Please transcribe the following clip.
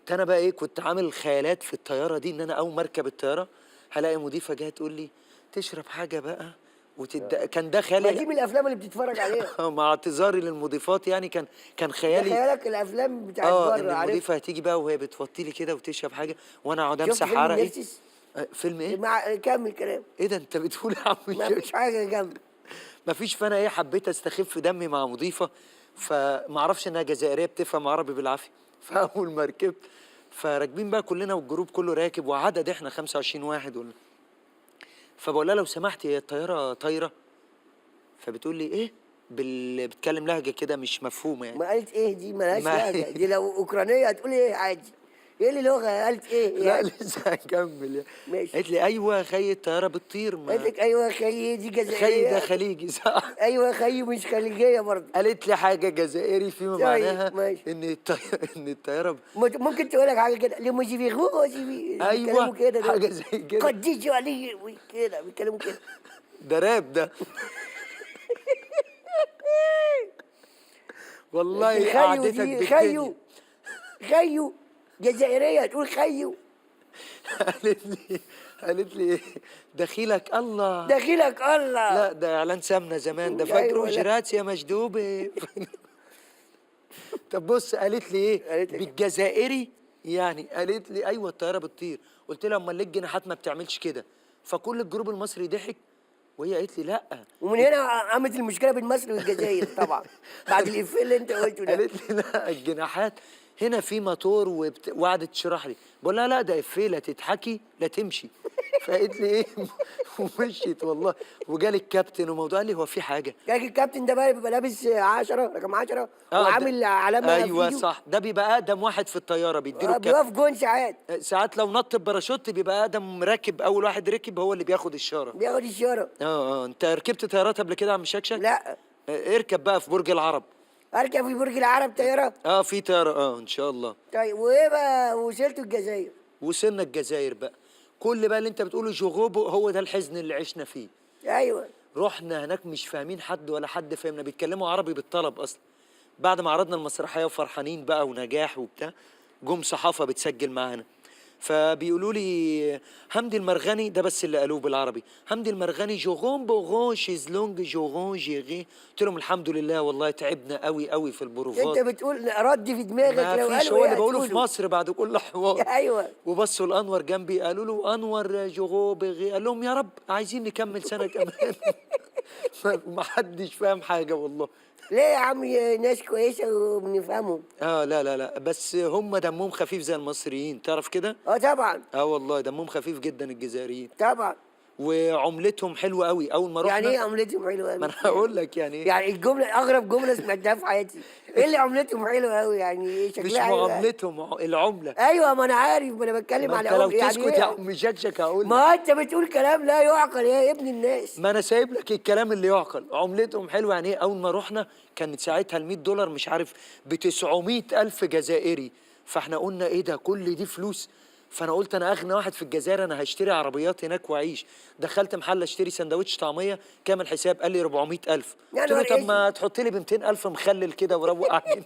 كنت انا بقى ايه، كنت عامل خيالات في الطياره دي ان انا اول ما اركب الطياره هلاقي مضيفه جايه تقول لي تشرب حاجه بقى كان ده ما خيالي. دي من الافلام اللي بتتفرج عليها. مع اعتذاري للمضيفات يعني كان ده خيالي. خيالك الافلام بتاعت ان بره، عارف؟ المضيفه هتيجي بقى وهي بتوطي لي كده وتشرب حاجه وانا اقعد شفت امسح فيلم عرقي. النرسس؟ فيلم ايه؟ مع كمل كلام. ايه ده انت بتقول يا عم ما فيش حاجه جنب. مفيش. فانا ايه، حبيت استخف دمي مع مضيفه، فما اعرفش انها جزائريه بتفهم عربي بالعافيه. فاول ما ركبت فراكبين بقى كلنا والجروب كله راكب وعدد احنا 25 واحد فبقول لها لو سمحتي هي الطياره طايره؟ فبتقول لي ايه، بتكلم لهجه كده مش مفهومه يعني. ما قالت ايه دي؟ مالهاش ما لهجه دي، لو اوكرانيه هتقول ايه عادي. ايه اللي لغه؟ قالت ايه لا يعني؟ لسه هكمل يعني. ماشي. قالت لي ايوه يا خي الطياره بتطير. قالت ما لك ايوه يا خيي دي خي ده جزائريه؟ خليجي صح. ايوه يا خيي مش خليجيه برضه. قالت لي حاجه جزائري فيما طيب معناها ماشي. ان الطياره ممكن تقول لك حاجه كده، لما جيبي بيتكلموا ايوه كده دول. حاجه زي كده. قد يجي علي كده بيتكلموا كده. ده راب ده. والله خيو قعدتك دي بالدنيا. خيو جزائريه تقول خيو. قالت لي ايه، دخيلك الله. دخيلك الله. لا ده اعلان سمنه زمان ده، فاكره ايوه لا. جرات يا مشدوبه. طب بص قالت لي ايه قالت لك بالجزائري يعني، قالت لي ايوه الطياره بتطير. قلت لها امال ليه الجناحات ما بتعملش كده؟ فكل الجروب المصري ضحك وهي قالت لي لا. ومن هنا قامت المشكله بين مصر والجزائر طبعا. بعد الافيه اللي انت قلته ده. قالت لي لا الجناحات هنا في موتور وقعدت تشرح لي. بقول لها لا ده افيه، لا تضحكي لا تمشي. فقالت لي ايه ومشيت والله. وجالي الكابتن وموضوع قال لي هو في حاجه. كان الكابتن ده بقى بيبقى لابس 10 رقم 10 وعامل علامه في ايوه ايده. صح، ده بيبقى اقدم واحد في الطياره بيديله الكابتن. بيقف جون ساعات. ساعات لو نط بباراشوت بيبقى اقدم راكب، اول واحد ركب هو اللي بياخد الشاره. بياخد الشاره. انت ركبت طيارات قبل كده يا عم شكشك؟ لا. اركب بقى في برج العرب. اركب في برج العرب طياره. في طياره ان شاء الله. طيب وايه بقى وصلتوا الجزائر؟ وصلنا الجزائر بقى. كل بقى اللي انت بتقوله جوغوبو هو ده الحزن اللي عشنا فيه. ايوه. رحنا هناك مش فاهمين حد ولا حد فهمنا، بيتكلموا عربي بالطلب اصلا. بعد ما عرضنا المسرحيه وفرحانين بقى ونجاح وبتاع، جم صحافه بتسجل معانا فبيقولوا لي حمدي المرغني، ده بس اللي قالوه بالعربي، حمدي المرغني جوغون بوغون شيزلونج جوغون جيغي. قلت لهم الحمد لله والله تعبنا قوي قوي في البروفات. انت بتقول رد في دماغك ما لو فيش، قالوا هو ايه اللي بقوله في هتقوله. مصر بعد كل حوار. ايوه. وبصوا لانور جنبي قالوا له انور جوغو بغي، قال لهم يا رب عايزين نكمل سنه كمان. ما حدش فاهم حاجه والله. ليه يا عم؟ ناس كويسه وبنفهمهم. لا لا لا، بس هم دمهم خفيف زي المصريين، تعرف كده؟ طبعا. والله دمهم خفيف جدا الجزائريين. طبعا. وعملتهم حلوه قوي اول ما رحنا. يعني ايه عملتهم حلوه قوي؟ ما انا هقول لك يعني ايه. يعني الجمله اغرب جمله سمعتها في حياتي. ايه اللي عملتهم حلوه قوي يعني؟ ايه مش شكلها حلو؟ معاملتهم، العمله. ايوه ما انا عارف، ما انا بتكلم ما على انت لو يعني تسكت يا ايه؟ عم شكشك هقول لك. ما انت بتقول كلام لا يعقل يا ابن الناس. ما انا سايب لك الكلام اللي يعقل. عملتهم حلوه يعني ايه. اول ما رحنا كانت ساعتها ال $100 مش عارف ب 900,000 جزائري. فاحنا قلنا ايه ده كل دي فلوس. فانا قلت انا اغنى واحد في الجزائر، انا هشتري عربيات هناك واعيش. دخلت محل اشتري سندوتش طعميه كامل حساب، قال لي 400,000. يا قلت له نهار طب ما اسود. تحط لي ب 200,000 مخلل كده وروق علينا.